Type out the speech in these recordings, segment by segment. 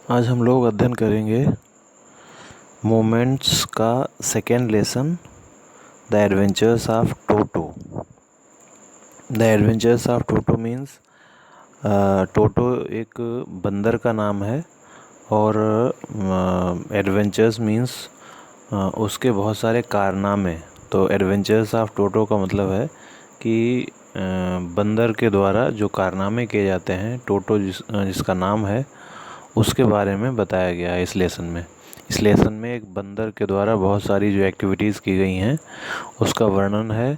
आज हम लोग अध्ययन करेंगे मोमेंट्स का second lesson, the adventures of Toto. The adventures of Toto means Toto एक बंदर का नाम है और एडवेंचर्स मीन्स उसके बहुत सारे कारनामे। तो एडवेंचर्स ऑफ टोटो का मतलब है कि बंदर के द्वारा जो कारनामे किए जाते हैं, टोटो जिसका नाम है, उसके बारे में बताया गया है इस लेसन में। इस लेसन में एक बंदर के द्वारा बहुत सारी जो एक्टिविटीज़ की गई हैं उसका वर्णन है,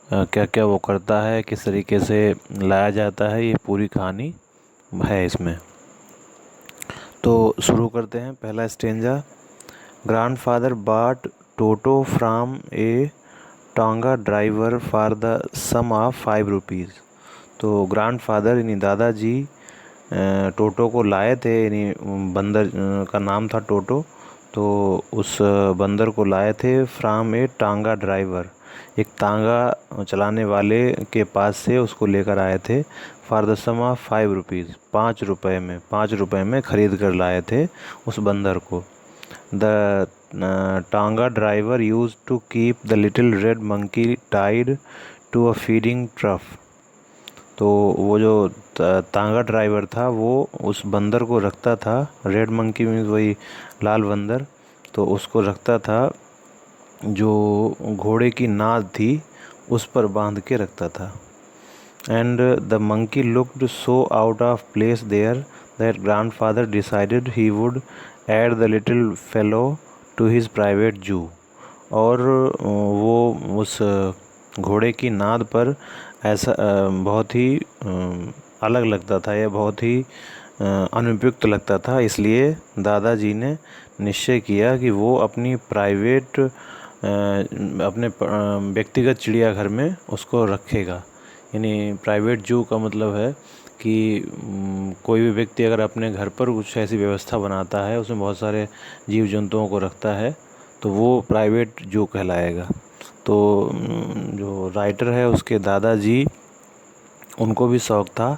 क्या क्या वो करता है, किस तरीके से लाया जाता है, ये पूरी कहानी है इसमें। तो शुरू करते हैं। पहला stanza. Grandfather bought Toto from a tonga driver for the sum of 5 rupees. तो ग्रैंडफादर यानी दादाजी टोटो को लाए थे, यानी बंदर का नाम था टोटो। तो उस बंदर को लाए थे फ्रॉम ए टांगा ड्राइवर, एक तांगा चलाने वाले के पास से उसको लेकर आए थे। For the sum of 5 rupees, 5 रुपये में ख़रीद कर लाए थे उस बंदर को। The tonga driver used to keep the little red monkey tied to a feeding trough. तो वो जो तांगा ड्राइवर था वो उस बंदर को रखता था, रेड मंकी मीन्स वही लाल बंदर, तो उसको रखता था, जो घोड़े की नाद थी उस पर बांध के रखता था। And the monkey looked so out of place there that grandfather decided he would add the little fellow to his private zoo. और वो उस घोड़े की नाद पर ऐसा बहुत ही अलग लगता था, यह बहुत ही अनुपयुक्त लगता था, इसलिए दादाजी ने निश्चय किया कि वो अपनी प्राइवेट अपने व्यक्तिगत चिड़ियाघर में उसको रखेगा। यानी प्राइवेट जू का मतलब है कि कोई भी व्यक्ति अगर अपने घर पर कुछ ऐसी व्यवस्था बनाता है, उसमें बहुत सारे जीव जंतुओं को रखता है, तो वो प्राइवेट जू कहलाएगा। तो जो राइटर है उसके दादाजी, उनको भी शौक़ था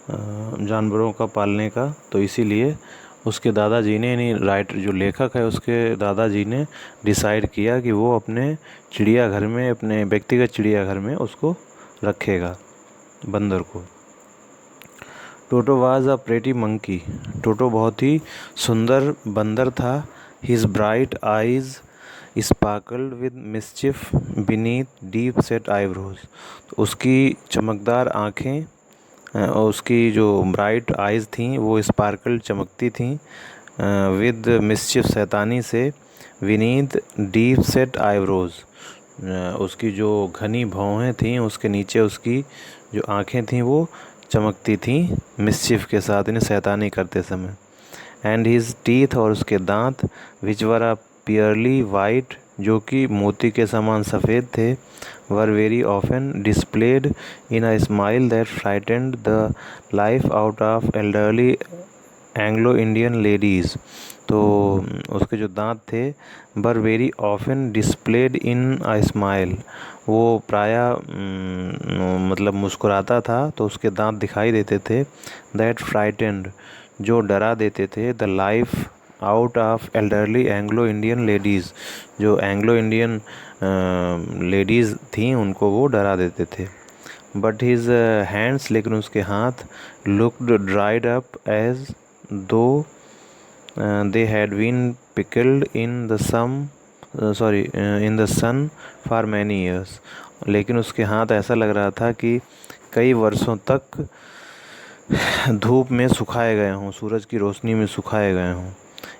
जानवरों का पालने का, तो इसीलिए उसके दादाजी ने, यानी राइटर जो लेखक है उसके दादाजी ने डिसाइड किया कि वो अपने चिड़ियाघर में, अपने व्यक्तिगत चिड़ियाघर में उसको रखेगा, बंदर को। Toto was a pretty monkey. Toto बहुत ही सुंदर बंदर था। His bright eyes sparkled with mischief beneath deep set eyebrows. तो उसकी चमकदार आँखें और उसकी जो ब्राइट आइज़ थीं वो स्पार्कल चमकती थीं विद मिस्चिफ शैतानी से, विनीत डीप सेट आईब्रोज, उसकी जो घनी भौहें थीं उसके नीचे उसकी जो आँखें थीं वो चमकती थीं मिस्चिफ के साथ, इन्हें शैतानी करते समय। एंड हिज टीथ, और उसके दांत, विच वर अ पियरली वाइट, जो कि मोती के समान सफ़ेद थे, were very often displayed in a smile that frightened the life out of elderly Anglo Indian ladies. तो उसके जो दांत थे, were very often displayed in a smile, वो प्रायः मतलब मुस्कुराता था तो उसके दांत दिखाई देते थे। दैट फ्राइटेंड, जो डरा देते थे, the life out of elderly Anglo Indian ladies, जो एंग्लो इंडियन लेडीज़ थीं उनको वो डरा देते थे। बट हिज हैंड्स, लेकिन उसके हाथ, looked dried up as though they had been pickled in the in the sun for many years. लेकिन उसके हाथ ऐसा लग रहा था कि कई वर्षों तक धूप में सुखाए गए हों, सूरज की रोशनी में सुखाए गए हों।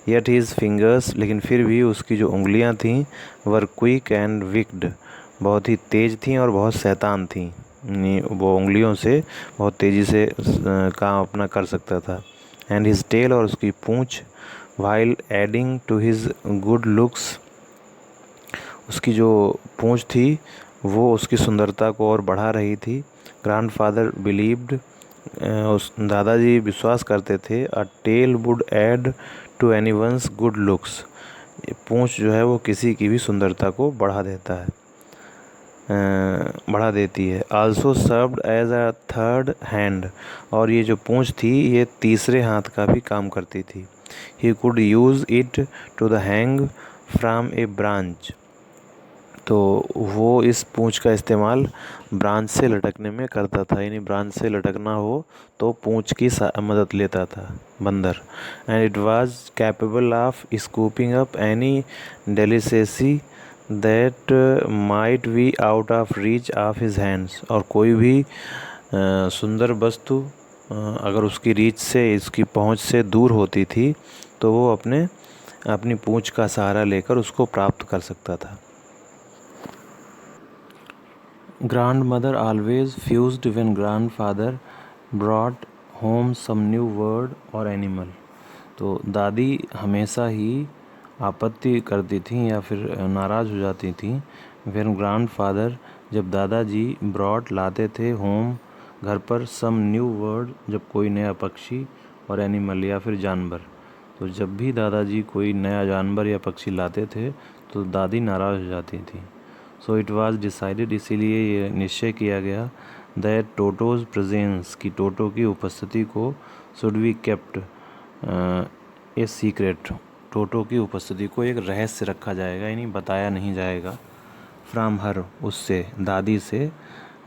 येट हीज़ फिंगर्स, लेकिन फिर भी उसकी जो उंगलियां थीं, वर क्विक एंड विक्ड, बहुत ही तेज़ थीं और बहुत शैतान थीं। वो उंगलियों से बहुत तेज़ी से काम अपना कर सकता था। एंड हिज टेल, और उसकी पूँछ, while adding to his good looks, उसकी जो पूँछ थी वो उसकी सुंदरता को और बढ़ा रही थी। ग्रैंडफादर बिलीव्ड, उस दादाजी विश्वास करते थे, a tail would add to anyone's good looks, पूँछ जो है वो किसी की भी सुंदरता को बढ़ा देती है। Also served as a third hand, और ये जो पूँछ थी ये तीसरे हाथ का भी काम करती थी। he could use it to the hang from a branch. तो वो इस पूँछ का इस्तेमाल ब्रांच से लटकने में करता था, यानी ब्रांच से लटकना हो तो पूँछ की मदद लेता था बंदर. And it was capable of scooping up any delicacy that might be out of reach of his hands. और कोई भी सुंदर वस्तु अगर उसकी रीच से, इसकी पहुंच से दूर होती थी तो वो अपनी पूंछ का सहारा लेकर उसको प्राप्त कर सकता था. Grandmother always fussed when grandfather brought home some new word or animal. तो दादी हमेशा ही आपत्ति करती थी या फिर नाराज़ हो जाती थी when grandfather, जब दादाजी brought लाते थे home घर पर some new word, जब कोई नया पक्षी और animal या फिर जानवर. तो जब भी दादाजी कोई नया जानवर या पक्षी लाते थे तो दादी नाराज़ हो जाती थी. सो इट वाज डिसाइडेड, इसीलिए ये निश्चय किया गया दैट टोटोज़ प्रेजेंस, की टोटो की उपस्थिति को should be kept a secret, Toto की उपस्थिति को एक रहस्य रखा जाएगा, यानी बताया नहीं जाएगा. फ्रॉम हर, उससे, दादी से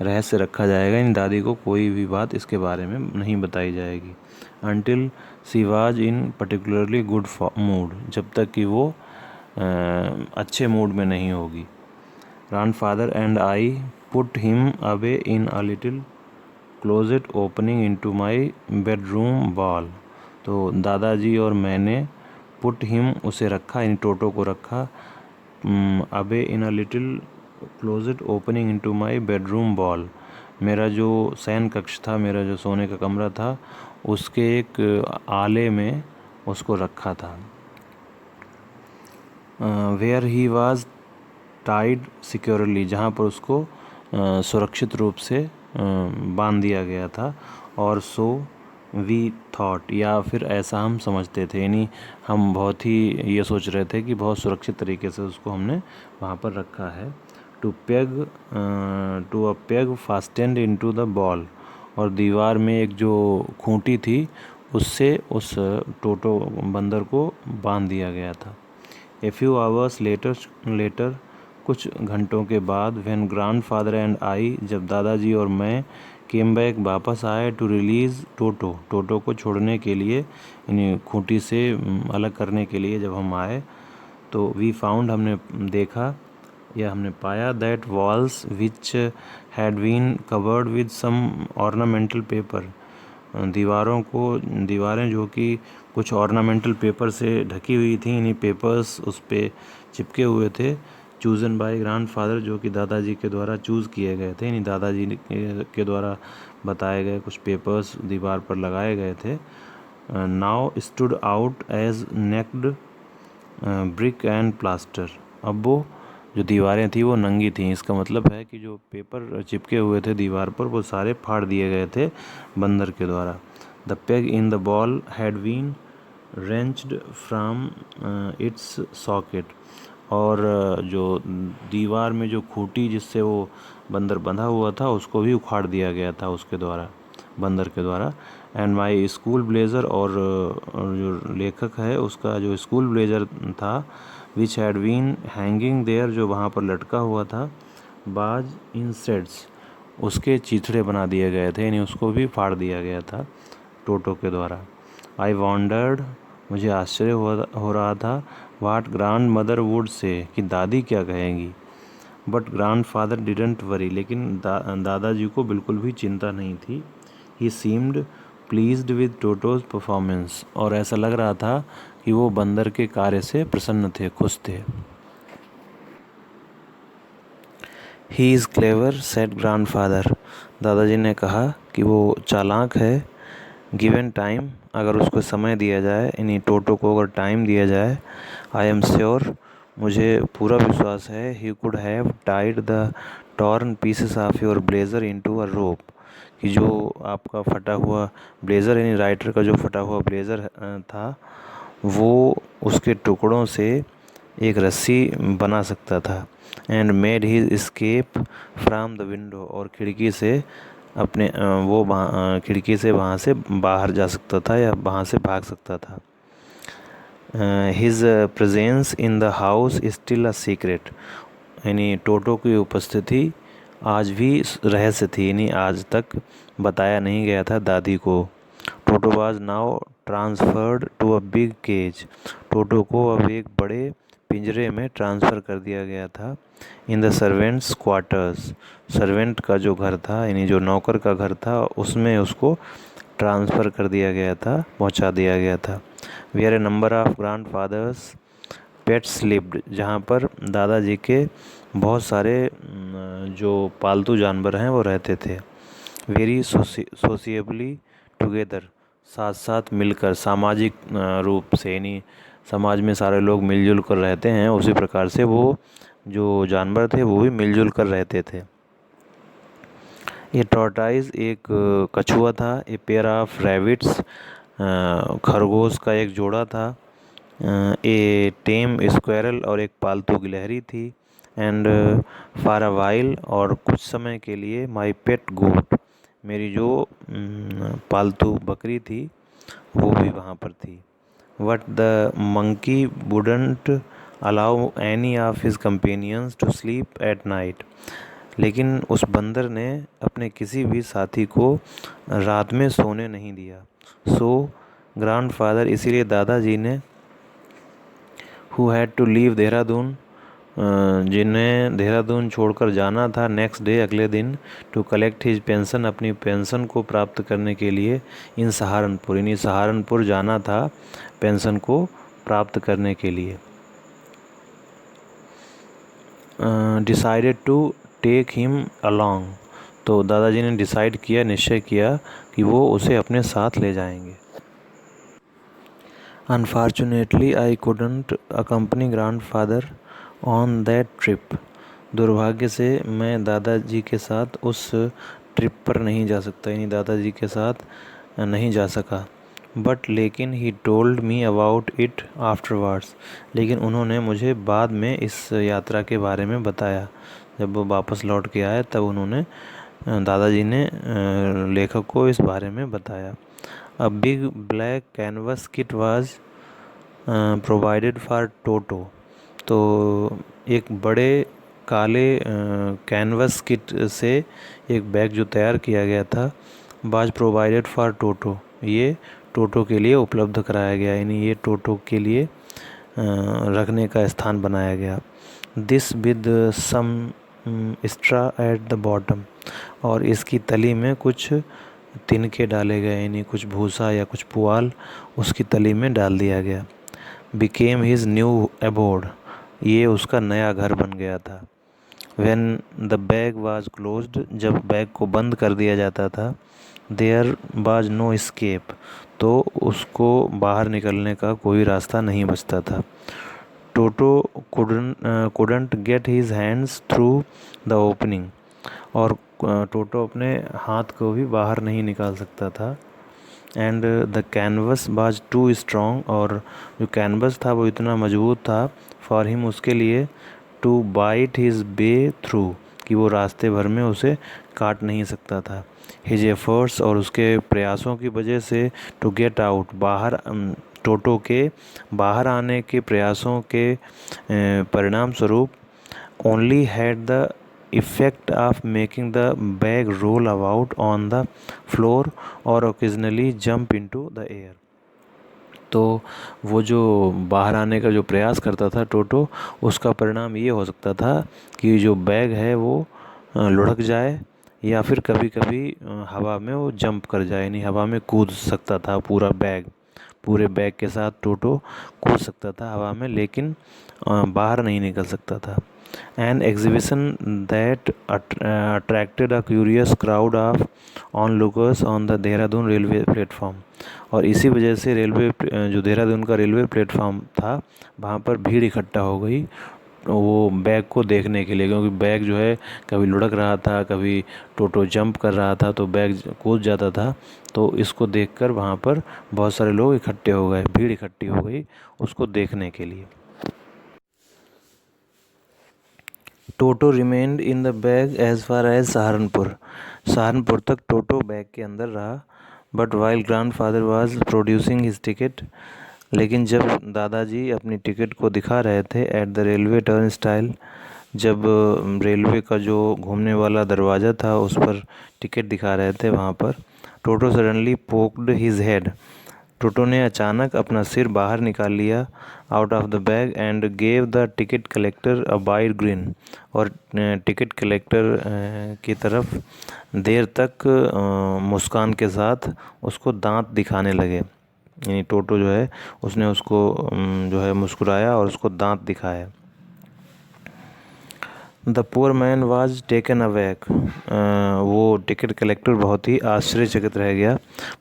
रहस्य रखा जाएगा, यानी दादी को कोई भी बात इसके बारे में नहीं बताई जाएगी. Until she was in particularly good mood, जब तक कि वो अच्छे मूड में नहीं होगी. Grandfather and I put him away in a little closet opening into my bedroom wall. तो दादाजी और मैंने put him, उसे रखा, इन टोटो को रखा, away in a little closet opening into my bedroom wall. मेरा जो शयन कक्ष था, मेरा जो सोने का कमरा था, उसके एक आले में उसको रखा था. Where he was tied securely, जहाँ पर उसको सुरक्षित रूप से बांध दिया गया था. और सो वी थॉट, या फिर ऐसा हम समझते थे, यानी हम बहुत ही ये सोच रहे थे कि बहुत सुरक्षित तरीके से उसको हमने वहाँ पर रखा है. To a peg fastened into the wall, और दीवार में एक जो खूंटी थी उससे उस टोटो बंदर को बांध दिया गया था. ए फ्यू आवर्स लेटर, कुछ घंटों के बाद, व्हेन ग्रैंडफादर एंड आई, जब दादाजी और मैं केम बैक, वापस आए, टू रिलीज़ टोटो को छोड़ने के लिए, यानी खूंटी से अलग करने के लिए जब हम आए, तो वी फाउंड, हमने देखा या हमने पाया, that walls which had been covered with some ornamental paper, दीवारें जो कि कुछ ऑर्नामेंटल पेपर से ढकी हुई थी, यानी पेपर्स उस पर चिपके हुए थे. चूज़न बाय ग्रैंडफादर, जो कि दादाजी के द्वारा चूज़ किए गए थे, यानी दादाजी के द्वारा बताए गए कुछ पेपर्स दीवार पर लगाए गए थे. Now stood out as naked brick and plaster, अब वो जो दीवारें थी वो नंगी थीं. इसका मतलब है कि जो पेपर चिपके हुए थे दीवार पर वो सारे फाड़ दिए गए थे बंदर के द्वारा. The peg in the wall had been wrenched from its socket, और जो दीवार में जो खूंटी जिससे वो बंदर बंधा हुआ था उसको भी उखाड़ दिया गया था उसके द्वारा, बंदर के द्वारा. एंड माई स्कूल ब्लेज़र, और जो लेखक है उसका जो स्कूल ब्लेज़र था, which had been hanging there, जो वहाँ पर लटका हुआ था, बाज इन सेट्स, उसके चिथड़े बना दिए गए थे, यानी उसको भी फाड़ दिया गया था टोटो के द्वारा. आई वॉन्डर्ड, मुझे आश्चर्य हो रहा था, वाट ग्रैंड मदर वुड से, कि दादी क्या कहेंगी. But grand father didn't worry, लेकिन दादाजी को बिल्कुल भी चिंता नहीं थी. He seemed pleased with Toto's performance, और ऐसा लग रहा था कि वो बंदर के कार्य से प्रसन्न थे, खुश थे. He is clever, said grandfather, दादाजी ने कहा कि वो चालाक है. गिवन टाइम, अगर उसको समय दिया जाए, यानी टोटो को अगर टाइम दिया जाए. आई एम श्योर, मुझे पूरा विश्वास है, he could have tied the torn pieces of your blazer into a rope, कि जो आपका फटा हुआ ब्लेज़र, यानी राइटर का जो फटा हुआ ब्लेज़र था, वो उसके टुकड़ों से एक रस्सी बना सकता था. And made his escape from the window, और खिड़की से अपने खिड़की से वहाँ से बाहर जा सकता था या वहाँ से भाग सकता था. His presence in the house still a secret, यानी टोटो की उपस्थिति आज भी रहस्य थी, यानी आज तक बताया नहीं गया था दादी को। Toto was now transferred to a big cage, Toto को अब एक बड़े पिंजरे में ट्रांसफ़र कर दिया गया था। In the servants quarters, servant का जो घर था, यानी जो नौकर का घर था, उसमें उसको ट्रांसफ़र कर दिया गया था, पहुंचा दिया गया था। Where a number of grandfather's pets lived, जहाँ पर दादाजी के बहुत सारे जो पालतू जानवर हैं वो रहते थे। वेरी सोशियबली टुगेदर, साथ साथ मिलकर, सामाजिक रूप से, यानी समाज में सारे लोग मिलजुल कर रहते हैं, उसी प्रकार से वो जो जानवर थे वो भी मिलजुल कर रहते थे। ये टॉर्टाइज एक कछुआ था, ए पेयर ऑफ रैबिट्स, खरगोश का एक जोड़ा था, ए टेम स्क्वेरल, और एक पालतू गिलहरी थी, एंड फॉर अ वाइल, और कुछ समय के लिए, माई पेट गोट, मेरी जो पालतू बकरी थी वो भी वहाँ पर थी। But the monkey wouldn't allow any of his companions to sleep at night, लेकिन उस बंदर ने अपने किसी भी साथी को रात में सोने नहीं दिया। सो ग्रैंडफादर, इसीलिए दादाजी ने, who had to leave Dehradun, जिन्हें देहरादून छोड़कर जाना था, नेक्स्ट डे, अगले दिन, टू कलेक्ट हिज पेंशन, अपनी पेंशन को प्राप्त करने के लिए, इन सहारनपुर, यानी सहारनपुर जाना था पेंशन को प्राप्त करने के लिए। Decided to take him along, तो दादाजी ने डिसाइड किया, निश्चय किया कि वो उसे अपने साथ ले जाएंगे। Unfortunately I couldn't accompany grandfather on that trip, दुर्भाग्य से मैं दादाजी के साथ उस ट्रिप पर नहीं जा सकता, यानी दादाजी के साथ नहीं जा सका। बट लेकिन he told me about it afterwards, लेकिन उन्होंने मुझे बाद में इस यात्रा के बारे में बताया। जब वो वापस लौट के आए तब उन्होंने, दादाजी ने लेखक को इस बारे में बताया। A big black canvas kit was provided for Toto, तो एक बड़े काले कैनवस किट से एक बैग जो तैयार किया गया था, वाज प्रोवाइडेड फॉर टोटो, ये टोटो के लिए उपलब्ध कराया गया, यानी ये टोटो के लिए रखने का स्थान बनाया गया। This with some straw at the bottom, और इसकी तली में कुछ तिनके डाले गए, यानी कुछ भूसा या कुछ पुआल उसकी तली में डाल दिया गया। बिकेम हिज न्यू एबोर्ड, ये उसका नया घर बन गया था। When the bag was closed, जब बैग को बंद कर दिया जाता था, देयर वाज नो एस्केप, तो उसको बाहर निकलने का कोई रास्ता नहीं बचता था। टोटो couldn't get his hands through the opening, और टोटो अपने हाथ को भी बाहर नहीं निकाल सकता था। And the canvas was too strong, और जो कैनवस था वो इतना मजबूत था, फॉर हिम, उसके लिए, to bite his way through, कि वो रास्ते भर में उसे काट नहीं सकता था। हिज एफर्ट्स, और उसके प्रयासों की वजह से, टू गेट आउट, बाहर, टोटो के बाहर आने के प्रयासों के परिणाम स्वरूप, only had the effect of making the bag roll about on the floor और occasionally jump into the air, तो वो जो बाहर आने का जो प्रयास करता था टोटो, उसका परिणाम ये हो सकता था कि जो बैग है वो लुढ़क जाए, या फिर कभी कभी हवा में वो जंप कर जाए, यानी हवा में कूद सकता था पूरा बैग, पूरे बैग के साथ टोटो कूद सकता था हवा में, लेकिन बाहर नहीं निकल सकता था। An exhibition that attracted a curious crowd of on lookers on the Dehradun railway platform, और इसी वजह से रेलवे, जो देहरादून का रेलवे प्लेटफॉर्म था, वहाँ पर भीड़ इकट्ठा हो गई वो बैग को देखने के लिए, क्योंकि बैग जो है कभी लुढ़क रहा था, कभी टोटो जंप कर रहा था, तो बैग कूद जाता था। तो इसको देखकर वहाँ पर बहुत सारे लोग इकट्ठे हो गए, भीड़ इकट्ठी हो गई उसको देखने के लिए। Toto remained in the bag as far as Saharanpur, Saharanpur तक टोटो बैग के अंदर रहा। But while grandfather was producing his ticket, लेकिन जब दादाजी अपनी टिकट को दिखा रहे थे at the railway turnstile, जब रेलवे का जो घूमने वाला दरवाज़ा था उस पर टिकट दिखा रहे थे वहाँ पर, टोटो सडनली पोक्ड हिज हेड, टोटो ने अचानक अपना सिर बाहर निकाल लिया out of the bag and gave the ticket collector a wide green, और टिकट कलेक्टर की तरफ देर तक मुस्कान के साथ उसको दांत दिखाने लगे। यानी टोटो जो है उसने उसको जो है मुस्कुराया और उसको दांत दिखाया। The poor man was taken aback, वो टिकट कलेक्टर बहुत ही आश्चर्यचकित रह गया,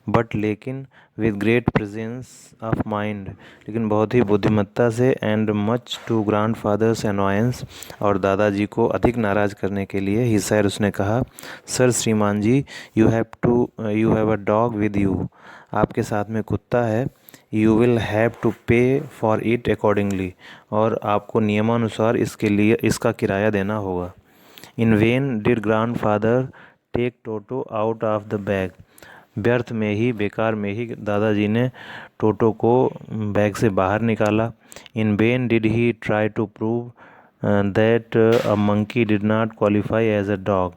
बट लेकिन with great presence of mind, लेकिन बहुत ही बुद्धिमत्ता से, and much to grandfather's annoyance, और दादाजी को अधिक नाराज़ करने के लिए, ही सैड, उसने कहा, सर श्रीमान जी, you have a dog with you, आपके साथ में कुत्ता है, you will have to pay for it accordingly, और आपको नियमानुसार इसके लिए इसका किराया देना होगा। In vain did grandfather take Toto out of the bag, व्यर्थ में ही, बेकार में ही दादाजी ने टोटो को बैग से बाहर निकाला। In vain did he try to prove that a monkey did not qualify as a dog,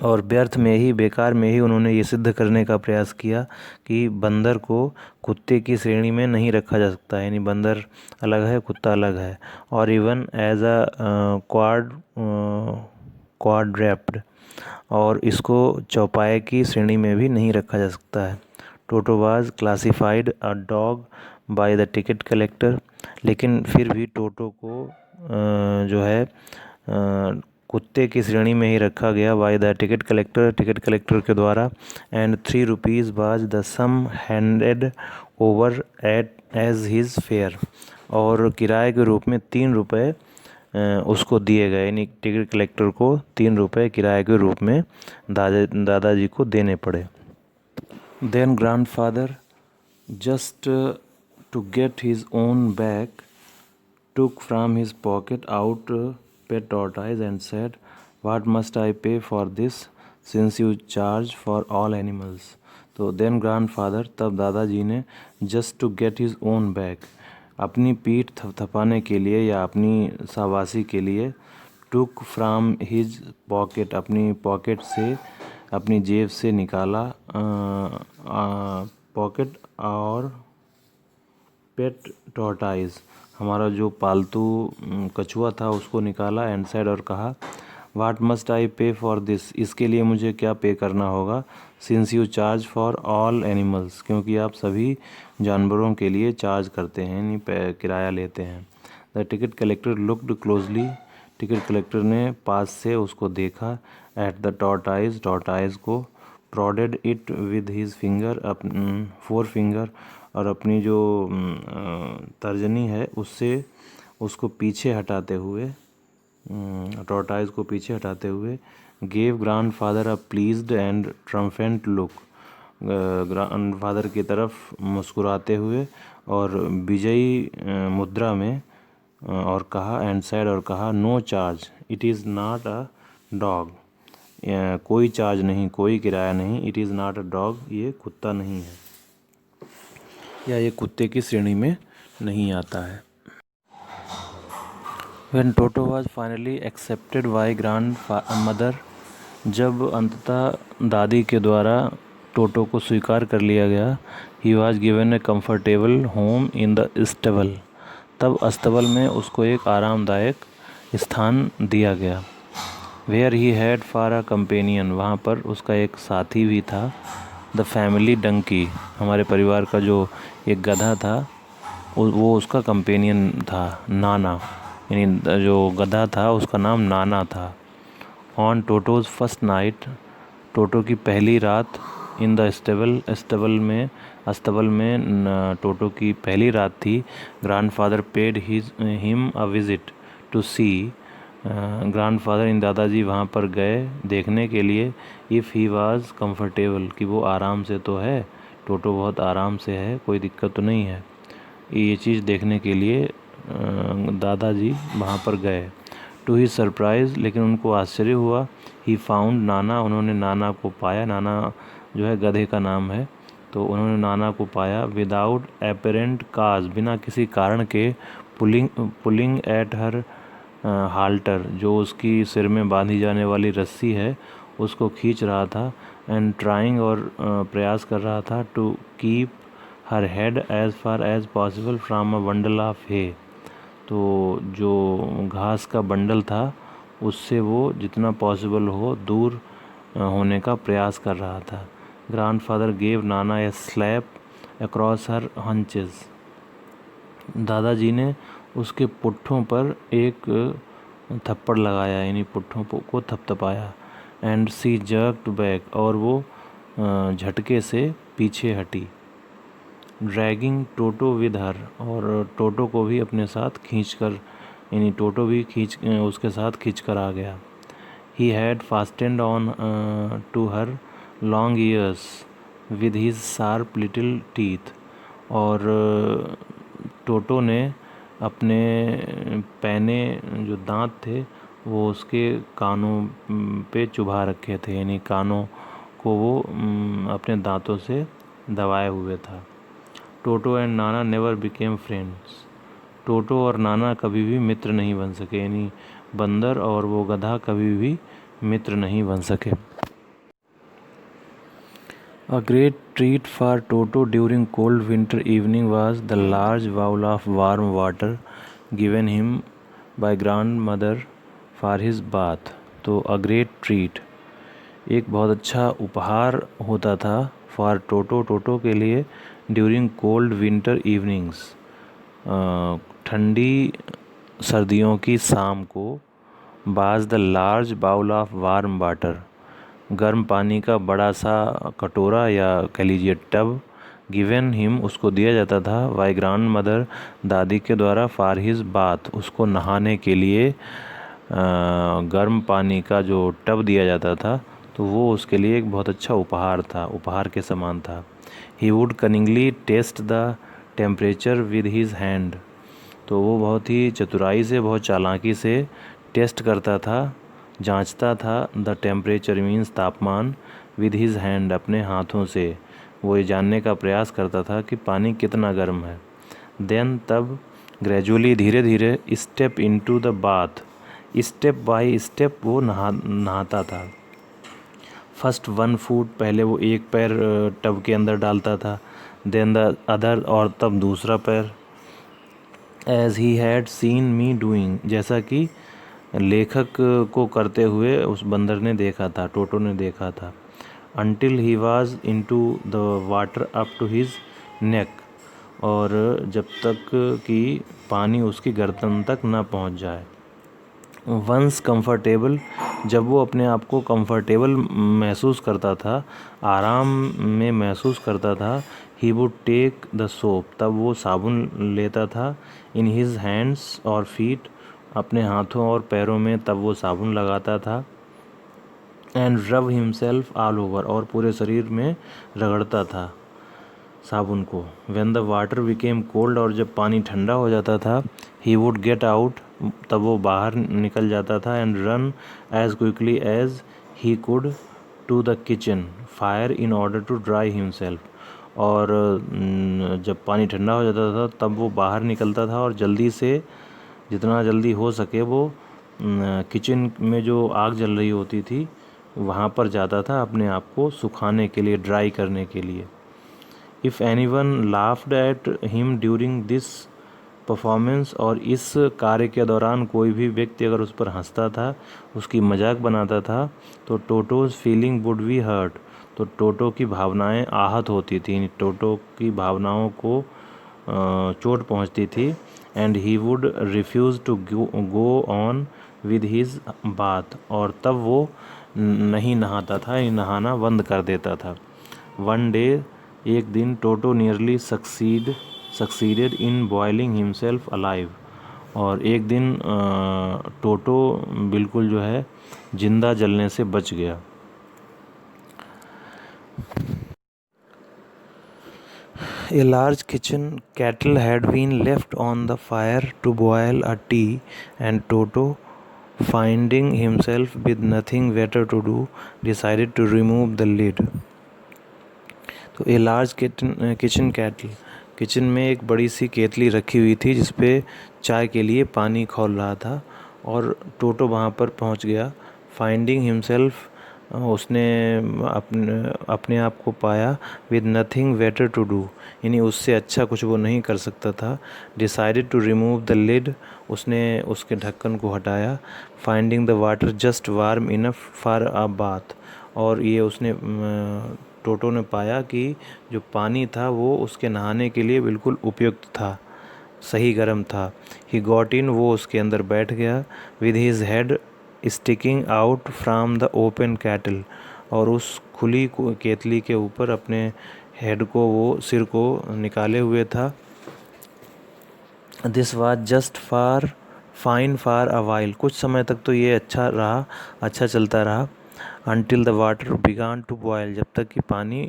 और व्यर्थ में ही, बेकार में ही उन्होंने ये सिद्ध करने का प्रयास किया कि बंदर को कुत्ते की श्रेणी में नहीं रखा जा सकता, यानी बंदर अलग है, कुत्ता अलग है, और इवन एज अ क्वाड्रैप्ड, और इसको चौपाए की श्रेणी में भी नहीं रखा जा सकता है। टोटो was classified a dog by the ticket collector, लेकिन फिर भी टोटो को जो है कुत्ते की श्रेणी में ही रखा गया बाय द टिकट कलेक्टर के द्वारा, and 3 rupees was the sum handed over at as his fare, और किराए के रूप में 3 रुपये उसको दिए गए, यानी टिकट कलेक्टर को 3 रुपये किराए के रूप में दादाजी को देने पड़े। Then grandfather, just to get his own back, took from his pocket out a pet tortoise and said, "What must I pay for this, since you charge for all animals?" तो देन ग्रैंडफादर, तब दादाजी ने, just to get his own back, अपनी पीठ थपथपाने के लिए या अपनी शाबाशी के लिए, टुक फ्राम हिज पॉकेट, अपनी पॉकेट से, अपनी जेब से निकाला, पॉकेट और पेट टॉर्टाइज, हमारा जो पालतू कछुआ था उसको निकाला, एंड सेड, और कहा, वाट मस्ट आई पे फॉर दिस, इसके लिए मुझे क्या पे करना होगा, since you charge for all animals, क्योंकि आप सभी जानवरों के लिए चार्ज करते हैं, यानी किराया लेते हैं। The ticket collector looked closely, ticket collector ने पास से उसको देखा, एट द टॉर्टाइज को, prodded it with his finger, 4 finger, और अपनी जो तर्जनी है उससे उसको पीछे हटाते हुए, टॉर्टाइज को पीछे हटाते हुए, gave grandfather a pleased and triumphant look, grandfather की तरफ मुस्कुराते हुए और विजयी मुद्रा में, और कहा, एंड सेड, और कहा, no charge, it is not a dog, कोई चार्ज नहीं, कोई किराया नहीं, it is not a dog, ये कुत्ता नहीं है, या ये कुत्ते की श्रेणी में नहीं आता है। When Toto was finally accepted by grandmother, जब अंततः दादी के द्वारा टोटो को स्वीकार कर लिया गया, he was given a comfortable home in the stable, तब अस्तबल में उसको एक आरामदायक स्थान दिया गया। Where he had for a companion, वहाँ पर उसका एक साथी भी था। The family donkey, हमारे परिवार का जो एक गधा था, वो उसका कंपेनियन था, नाना, यानी जो गधा था उसका नाम नाना था। ऑन टोटोज़ फर्स्ट नाइट, टोटो की पहली रात, इन द अस्तबल में टोटो की पहली रात थी। Grandfather paid him a visit to see, grandfather इन दादाजी वहाँ पर गए देखने के लिए, इफ़ ही वाज कंफर्टेबल, कि वो आराम से तो है, टोटो बहुत आराम से है, कोई दिक्कत तो नहीं है, ये चीज़ देखने के लिए दादाजी वहाँ पर गए। टू ही सरप्राइज़, लेकिन उनको आश्चर्य हुआ, ही फाउंड नाना, उन्होंने नाना को पाया, नाना जो है गधे का नाम है, तो उन्होंने नाना को पाया। विदाउट एपरेंट काज, बिना किसी कारण के, पुलिंग एट हर हाल्टर, जो उसकी सिर में बांधी जाने वाली रस्सी है उसको खींच रहा था। एंड ट्राइंग, और प्रयास कर रहा था, to keep her head as far as possible from a bundle of hay, तो जो घास का बंडल था उससे वो जितना पॉसिबल हो दूर होने का प्रयास कर रहा था। ग्रैंडफादर गेव नाना ए स्लैप अक्रॉस हर हंचेस, दादाजी ने उसके पुट्ठों पर एक थप्पड़ लगाया, यानी पुट्ठों को थपथपाया। एंड सी जर्क्ड बैक, और वो झटके से पीछे हटी। ड्रैगिंग टोटो विद हर, और टोटो को भी अपने साथ खींचकर, यानी टोटो भी उसके साथ खींच कर आ गया। He had fastened on to her long ears with his sharp little teeth, और टोटो ने अपने पैने जो दांत थे वो उसके कानों पे चुभा रखे थे, यानी कानों को वो अपने दांतों से दबाए हुए था। टोटो and Nana never became friends, टोटो और नाना कभी भी मित्र नहीं बन सके, यानी बंदर और वो गधा कभी भी मित्र नहीं बन सके। A great treat for Toto during cold winter evening was the large bowl of warm water given him by grandmother for his bath. तो a great treat, एक बहुत अच्छा उपहार होता था फॉर टोटो, टोटो के लिए, ड्यूरिंग कोल्ड विंटर इवनिंग्स, ठंडी सर्दियों की शाम को, was the large bowl of warm water, गर्म पानी का बड़ा सा कटोरा या कह लीजिए टब, गिवन हिम, उसको दिया जाता था, बाय ग्रैंड मदर, दादी के द्वारा, फॉर हिज बाथ, उसको नहाने के लिए गर्म पानी का जो टब दिया जाता था, तो वो उसके लिए एक बहुत अच्छा उपहार था, उपहार के समान था। He would cunningly test the temperature with his hand, तो वो बहुत ही चतुराई से, बहुत चालाकी से टेस्ट करता था, जांचता था, द टेम्परेचर मीन्स तापमान, विद हिज हैंड, अपने हाथों से वो ये जानने का प्रयास करता था कि पानी कितना गर्म है। देन, तब, ग्रेजुअली, धीरे धीरे, step into the bath, step by step वो नहाता था। फर्स्ट 1 फुट, पहले वो एक पैर टब के अंदर डालता था, देन द अदर, और तब दूसरा पैर, as he had seen me doing, जैसा कि लेखक को करते हुए उस बंदर ने देखा था, टोटो ने देखा था। Until he was into the water up to his neck, और जब तक कि पानी उसकी गर्दन तक न पहुंच जाए। वंस कंफर्टेबल, जब वो अपने आप को कंफर्टेबल महसूस करता था, आराम में महसूस करता था, he would take the soap, तब वो साबुन लेता था, इन हिज हैंड्स और फीट, अपने हाथों और पैरों में तब वो साबुन लगाता था, एंड रब हिमसेल्फ ऑल ओवर, और पूरे शरीर में रगड़ता था साबुन को। When the water became cold, और जब पानी ठंडा हो जाता था, ही वुड गेट आउट, तब वो बाहर निकल जाता था, and run as quickly as he could to the kitchen fire in order to dry himself, और जब पानी ठंडा हो जाता था तब वो बाहर निकलता था और जल्दी से, जितना जल्दी हो सके, वो किचन में जो आग जल रही होती थी वहाँ पर जाता था अपने आप को सुखाने के लिए, ड्राई करने के लिए। If anyone laughed at him during this performance, और इस कार्य के दौरान कोई भी व्यक्ति अगर उस पर हंसता था, उसकी मजाक बनाता था, तो टोटोज़ फीलिंग वुड बी हर्ट, तो टोटो की भावनाएं आहत होती थी, टोटो की भावनाओं को चोट पहुंचती थी। And he would refuse to go on with his bath, और तब वो नहीं नहाता था, नहाना बंद कर देता था। वन डे, एक दिन, Toto nearly succeeded in boiling himself alive, और एक दिन टोटो बिल्कुल जो है जिंदा जलने से बच गया। A large kitchen kettle had been left on the fire to boil a tea, and Toto, finding himself with nothing better to do, decided to remove the lid. तो a large kitchen cattle, kitchen में एक बड़ी सी केतली रखी हुई थी जिस पे चाय के लिए पानी खौल रहा था, और टोटो वहाँ पर पहुँच गया। फाइंडिंग हिमसेल्फ, उसने अपने आप को पाया with nothing better to do, यानी उससे अच्छा कुछ वो नहीं कर सकता था। Decided to remove the lid, उसने उसके ढक्कन को हटाया। Finding the water just warm enough for a bath, और ये उसने टोटो ने पाया कि जो पानी था वो उसके नहाने के लिए बिल्कुल उपयुक्त था, सही गर्म था। ही गॉट इन, वो उसके अंदर बैठ गया। With his head sticking out from the open cattle, और उस खुली केतली के ऊपर अपने हेड को, वो सिर को निकाले हुए था। This was just fine for a while, कुछ समय तक तो ये अच्छा रहा, अच्छा चलता रहा। Until the water began to boil, जब तक कि पानी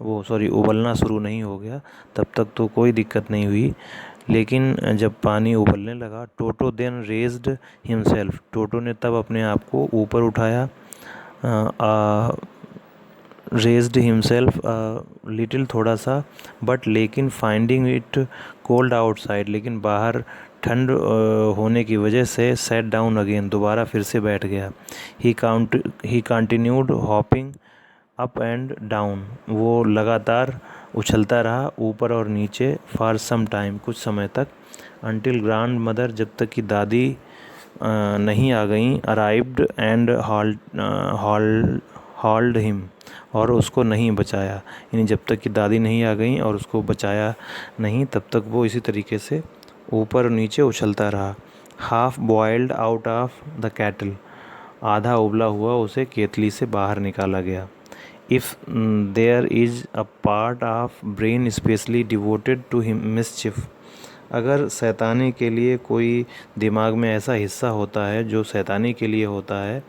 उबलना शुरू नहीं हो गया, तब तक तो कोई दिक्कत नहीं हुई। लेकिन जब पानी उबलने लगा, टोटो देन रेज्ड हिमसेल्फ, टोटो ने तब अपने आप को ऊपर उठाया। रेज्ड हिमसेल्फ लिटिल, थोड़ा सा, बट लेकिन फाइंडिंग इट कोल्ड आउटसाइड, लेकिन बाहर ठंड होने की वजह से सेट डाउन अगेन, दोबारा फिर से बैठ गया। ही continued hopping up and down, वो लगातार उछलता रहा ऊपर और नीचे। फॉर सम टाइम, कुछ समय तक। अनटिल ग्रैंड मदर, जब तक कि दादी नहीं आ गई। अराइव्ड एंड हॉल्ड हिम, और उसको नहीं बचाया, यानी जब तक कि दादी नहीं आ गई और उसको बचाया नहीं, तब तक वो इसी तरीके से ऊपर और नीचे उछलता रहा। Half boiled out of the kettle, आधा उबला हुआ उसे केतली से बाहर निकाला गया। If there is a part of brain specially devoted to mischief, अगर शैतानी के लिए कोई दिमाग में ऐसा हिस्सा होता है जो शैतानी के लिए होता है,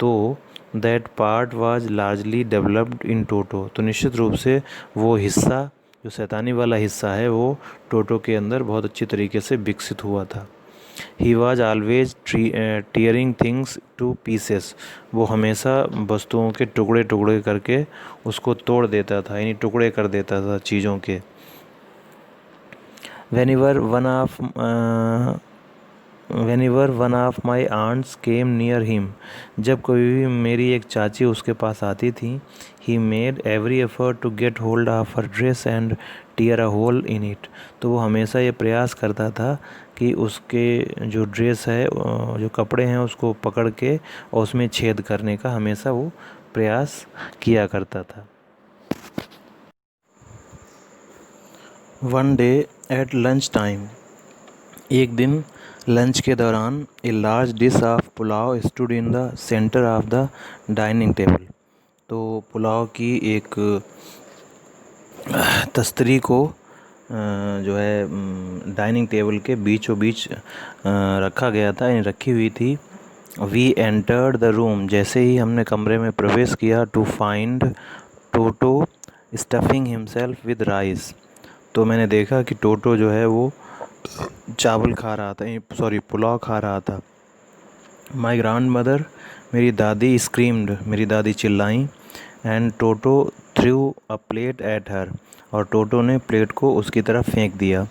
तो that part was largely developed in Toto, तो निश्चित रूप से वो हिस्सा, जो शैतानी वाला हिस्सा है, वो टोटो के अंदर बहुत अच्छी तरीके से विकसित हुआ था। He was always tearing things two pieces, वो हमेशा वस्तुओं के टुकड़े टुकड़े करके उसको तोड़ देता था, यानी टुकड़े कर देता था चीज़ों के। Whenever one of my aunts came near him, जब कभी भी मेरी एक चाची उसके पास आती थी, he made every effort to get hold of her dress and tear a hole in it, तो वो हमेशा ये प्रयास करता था कि उसके जो ड्रेस है, जो कपड़े हैं, उसको पकड़ के और उसमें छेद करने का हमेशा वो प्रयास किया करता था। One day at lunch time, एक दिन लंच के दौरान, a large dish of pulao stood in the centre of the dining table, तो पुलाव की एक तस्तरी को जो है डाइनिंग टेबल के बीचों बीच रखा गया था, यानी रखी हुई थी। वी एंटर्ड द रूम, जैसे ही हमने कमरे में प्रवेश किया, to find Toto stuffing himself with rice, तो मैंने देखा कि टोटो जो है वो चावल खा रहा था, सॉरी पुलाव खा रहा था। माई ग्रैंड मदर, मेरी दादी स्क्रीम्ड, मेरी दादी चिल्लाई। And Toto threw a plate at her, और टोटो ने प्लेट को उसकी तरफ फेंक दिया।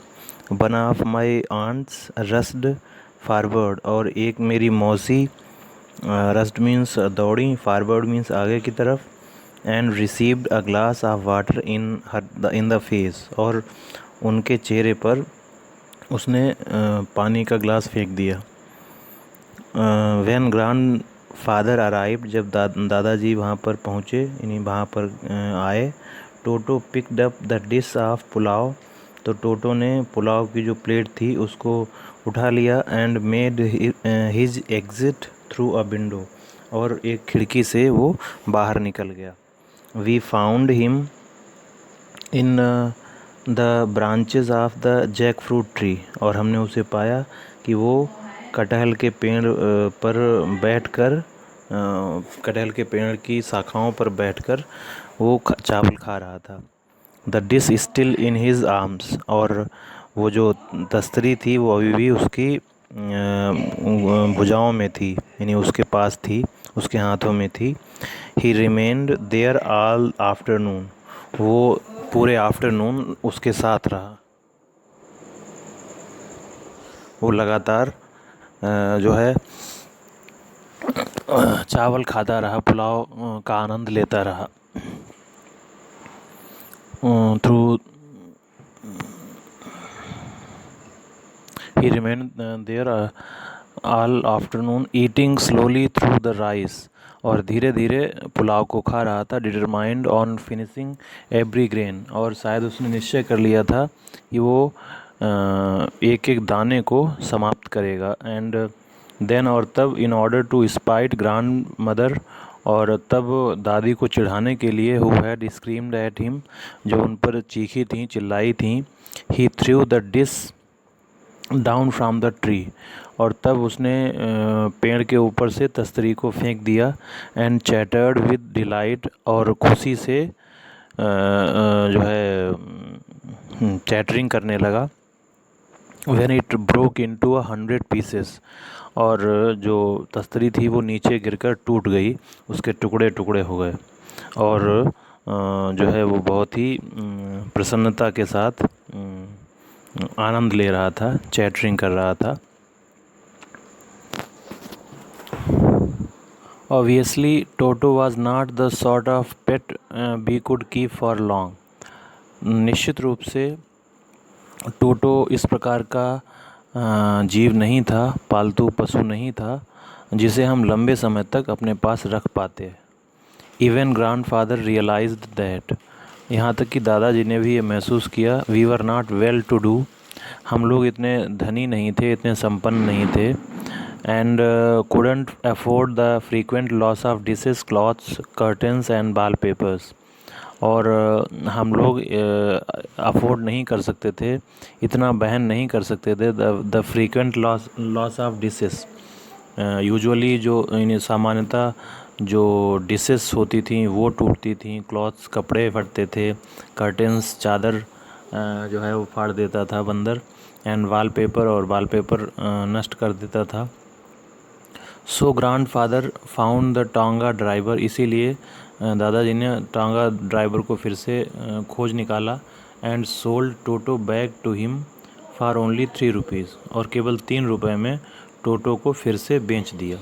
One of my aunts rushed forward, और एक मेरी मौसी, रस्ड मीन्स दौड़ी, फारवर्ड मीन्स आगे की तरफ। And received a glass of water in the face, और उनके चेहरे पर उसने पानी का ग्लास फेंक दिया। व्हेन ग्रैंड फादर अराइव्ड, जब दादाजी वहाँ पर पहुँचे, यानी वहाँ पर आए। Toto picked up the dish of pulao, तो टोटो ने पुलाव की जो प्लेट थी उसको उठा लिया। And made his exit through a window, और एक खिड़की से वो बाहर निकल गया। We found him in the branches of the jackfruit tree, और हमने उसे पाया कि वो कटहल के पेड़ पर बैठकर, कटहल के पेड़ की शाखाओं पर बैठकर वो चावल खा रहा था। The dish still in his arms, और वो जो तस्तरी थी वो अभी भी उसकी भुजाओं में थी, यानी उसके पास थी, उसके हाथों में थी। He remained there all afternoon, वो पूरे आफ्टरनून उसके साथ रहा। वो लगातार जो है चावल खाता रहा, पुलाव का आनंद लेता रहा। Through he remain there all afternoon eating slowly through the rice, और धीरे धीरे पुलाव को खा रहा था। Determined on finishing every grain, और शायद उसने निश्चय कर लिया था कि वो एक एक दाने को समाप्त करेगा। एंड देन, और तब, in order to spite grandmother, और तब दादी को चिढ़ाने के लिए, who had screamed at him, जो उन पर चीखी थी, चिल्लाई थी, he threw the dish down from the tree, और तब उसने पेड़ के ऊपर से तस्तरी को फेंक दिया। एंड चैटर्ड विद डिलाइट, और खुशी से जो है चैटरिंग करने लगा। When it broke into 100 pieces, और जो तस्तरी थी वो नीचे गिरकर टूट गई, उसके टुकड़े टुकड़े हो गए। और जो है वो बहुत ही प्रसन्नता के साथ आनंद ले रहा था, चैटरिंग कर रहा था। Obviously, Toto was not the sort of pet we could keep for long. निश्चित रूप से टोटो इस प्रकार का जीव नहीं था, पालतू पशु नहीं था, जिसे हम लंबे समय तक अपने पास रख पाते। इवन ग्रैंडफादर रियलाइज्ड दैट, यहाँ तक कि दादाजी ने भी ये महसूस किया, we were not well to do, हम लोग इतने धनी नहीं थे, इतने संपन्न नहीं थे। And couldn't afford the frequent loss of dishes, cloths, curtains and wallpapers, और हम लोग अफोर्ड नहीं कर सकते थे, इतना बहन नहीं कर सकते थे the frequent loss of dishes. Usually जो सामान्यतः जो डिशेस होती थी वो टूटती थी, क्लॉथ्स कपड़े फटते थे, कर्टेंस चादर जो है वो फाड़ देता था बंदर, एंड वॉलपेपर, और वॉलपेपर नष्ट कर देता था। सो grandfather found the tonga driver, इसीलिए दादाजी ने टांगा ड्राइवर को फिर से खोज निकाला। And sold Toto back to him for only 3 rupees, और केवल 3 रुपये में टोटो को फिर से बेच दिया।